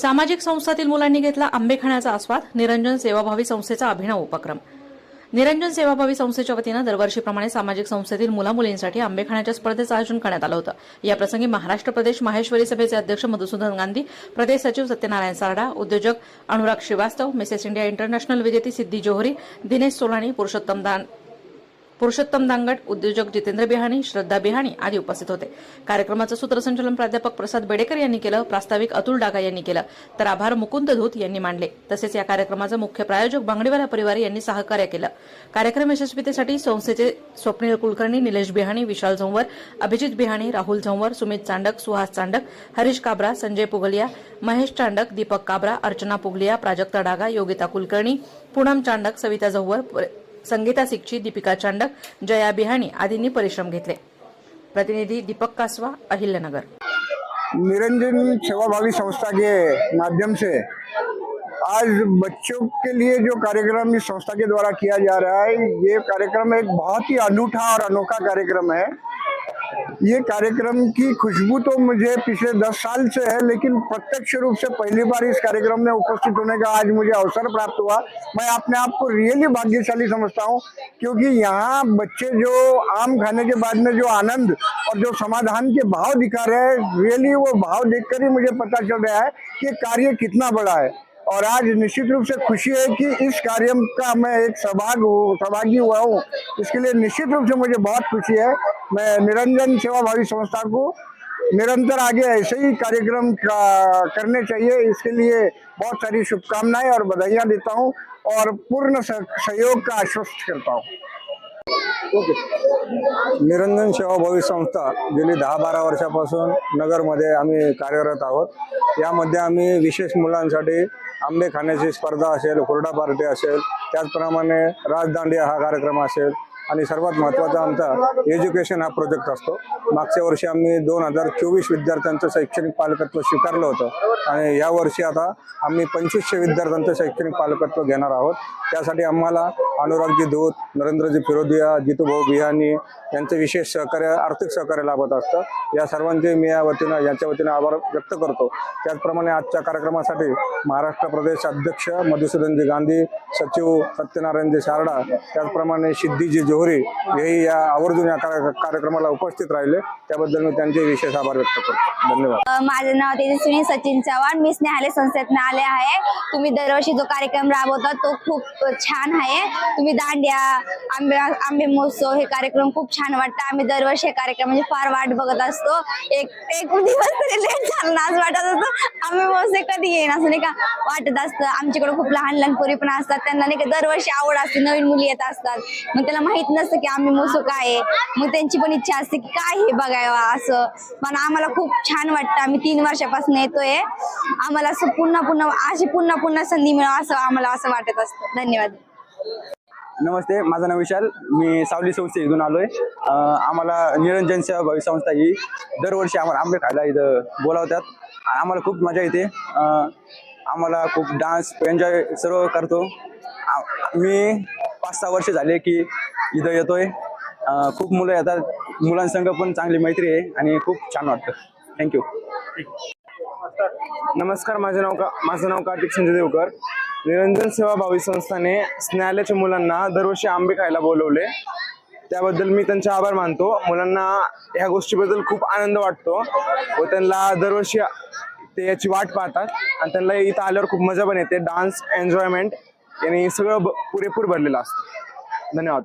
सामाजिक संस्थातील मुलांनी घेतला आंबे खाण्याचा आस्वाद. निरंजन सेवाभावी संस्थेचा अभिनव उपक्रम. निरंजन सेवाभावी संस्थेच्या वतीनं दरवर्षीप्रमाणे सामाजिक संस्थेतील मुलामुलींसाठी आंबे खाण्याच्या स्पर्धेचं आयोजन करण्यात आलं होतं. या प्रसंगी महाराष्ट्र प्रदेश माहेश्वरी सभेचे अध्यक्ष मधुसूदन गांधी, प्रदेश सचिव सत्यनारायण सारडा, उद्योजक Anurag Shrivastava, Mrs India International विजेती सिद्धी जोहरी, दिनेश सोलानी, पुरुषोत्तम दांगट, उद्योजक जितेंद्र बिहाणी, श्रद्धा बिहाणी आदी उपस्थित होते. कार्यक्रमाचं सूत्रसंचालन प्राध्यापक प्रसाद बेडेकर यांनी केलं. प्रास्ताविक अतुल डागा यांनी केलं, तर आभार मुकुंद धूत यांनी मांडले. तसेच या कार्यक्रमाचा मुख्य प्रायोजक बांगडेवाला परिवार यांनी सहकार्य केलं. कार्यक्रम यशस्वीतेसाठी संस्थेचे स्वप्नील कुलकर्णी, निलेश बिहाणी, विशाल झंवर, अभिजित बिहाणी, राहुल झंवर, सुमित चांडक, सुहास चांडक, हरीश काबरा, संजय पुगलिया, महेश चांडक, दीपक काबरा, अर्चना पुगलिया, प्राजक्ता डागा, योगिता कुलकर्णी, पूनम चांडक, सविता झंवर, संगीता सिक्ची, दीपिका चांडक, जया बिहाणी आदींनी परिश्रम घेतले. प्रतिनिधि दीपक कासवा, अहिल्यानगर. निरंजन सेवाभावी संस्था के माध्यम से आज बच्चों के लिए जो कार्यक्रम इस संस्था के द्वारा किया जा रहा है, ये कार्यक्रम एक बहुत ही अनूठा और अनोखा कार्यक्रम है। ये कार्यक्रम की खुशबू तो मुझे पिछले 10 साल से है, लेकिन प्रत्यक्ष रूप से पहली बार इस कार्यक्रम में उपस्थित होने का आज मुझे अवसर प्राप्त हुआ। मैं अपने आप को रियली भाग्यशाली समझता हूँ, क्योंकि यहाँ बच्चे जो आम खाने के बाद में जो आनंद और जो समाधान के भाव दिखा रहे हैं, रियली वो भाव देखकर ही मुझे पता चल रहा है कि कार्य कितना बड़ा है। और आज निश्चित रूप से खुशी है कि इस कार्य का मैं एक सहभागी हुआ हूँ। इसके लिए निश्चित रूप से मुझे बहुत खुशी है। मैं निरंजन सेवाभावी संस्था को निरंतर आगे ऐसे ही कार्यक्रम करने चाहिए, इसके लिए बहुत सारी शुभकामनाएं और बधाइयाँ देता हूँ और पूर्ण सहयोग का आश्वस्त करता हूँ। निरंजन सेवाभावी संस्था गेली 10-12 वर्षापासून नगरमध्ये आम्ही कार्यरत आहोत। यामध्ये आम्ही विशेष मुलांसाठी आंबे खाण्याची स्पर्धा असेल, हुरडा पार्टी असेल, त्याचप्रमाणे राजदांडिया हा कार्यक्रम असेल आणि सर्वात महत्त्वाचा आमचा एज्युकेशन हा प्रोजेक्ट असतो। मागच्या वर्षी आम्ही 2024 विद्यार्थ्यांचं शैक्षणिक पालकत्व स्वीकारलं होतं आणि या वर्षी आता आम्ही 2500 विद्यार्थ्यांचं शैक्षणिक पालकत्व घेणार आहोत। त्यासाठी आम्हाला अनुरागजी धूत, नरेंद्रजी फिरोदिया, जितूभाऊ बिहाणी यांचे विशेष सहकार्य, आर्थिक सहकार्य लाभत असतं। या सर्वांचे मी यांच्या वतीनं आभार व्यक्त करतो। त्याचप्रमाणे आजच्या कार्यक्रमासाठी महाराष्ट्र प्रदेश अध्यक्ष मधुसूदनजी गांधी, सचिव सत्यनारायणजी सारडा, त्याचप्रमाणे सिद्धीजी जोहरी हेही या आवर्जून या कार्यक्रमाला उपस्थित राहिले, त्याबद्दल मी त्यांचे विशेष आभार व्यक्त करतो। धन्यवाद। माझे नाव तेजस्विनी सचिन चव्हाण, मी स्नेहालय संस्थेतून आले आहे। तुम्ही दरवर्षी जो कार्यक्रम राबवता तो खूप छान आहे। तुम्ही दांडिया, आंबे महोत्सव हे कार्यक्रम खूप छान वाटतं। आम्ही दरवर्षी हे कार्यक्रम म्हणजे फार वाट बघत असतो। एक दिवस तरी लेट झाला ना असं वाटत असतं, आंबे महोत्सव कधी येईन असं नाही का वाटत असतं। आमच्याकडे खूप लहान लहान पोरी पण असतात, त्यांना नाही का दरवर्षी आवड असते, नवीन मुली येत असतात, मग त्याला माहित नसतं की आंबे महोत्सव काय आहे, मग त्यांची पण इच्छा असते की काय हे बघावं असं। पण आम्हाला खूप छान वाटतं, आम्ही 3 वर्षापासून येतोय। आम्हाला असं पुन्हा संधी मिळावं असं आम्हाला असं वाटत असतं। धन्यवाद। नमस्ते, माझं नाव विशाल, मी सावली संस्थेतून आलोय। आम्हाला निरंजन सेवाभावी संस्था ही दरवर्षी आम्हाला आंबे खायला इथं बोलावतात। आम्हाला खूप मजा येते। आम्हाला खूप डान्स एन्जॉय सर्व करतो। मी 5-6 वर्ष झाले की इथं येतोय। खूप मुलं येतात, मुलांसंग पण चांगली मैत्री आहे आणि खूप छान वाटतं। थँक्यू। नमस्कार, माझं नाव कार्तिक संजय देवकर। निरंजन सेवाभावी संस्थाने स्नेहालयाच्या मुलांना दरवर्षी आंबे खायला बोलवले, त्याबद्दल मी त्यांचे आभार मानतो। मुलांना ह्या गोष्टीबद्दल खूप आनंद वाटतो व त्यांना दरवर्षी ते याची वाट पाहतात आणि त्यांना इथं आल्यावर खूप मजा पण येते। डान्स, एन्जॉयमेंट यांनी सगळं पुरेपूर भरलेलं असतं। धन्यवाद।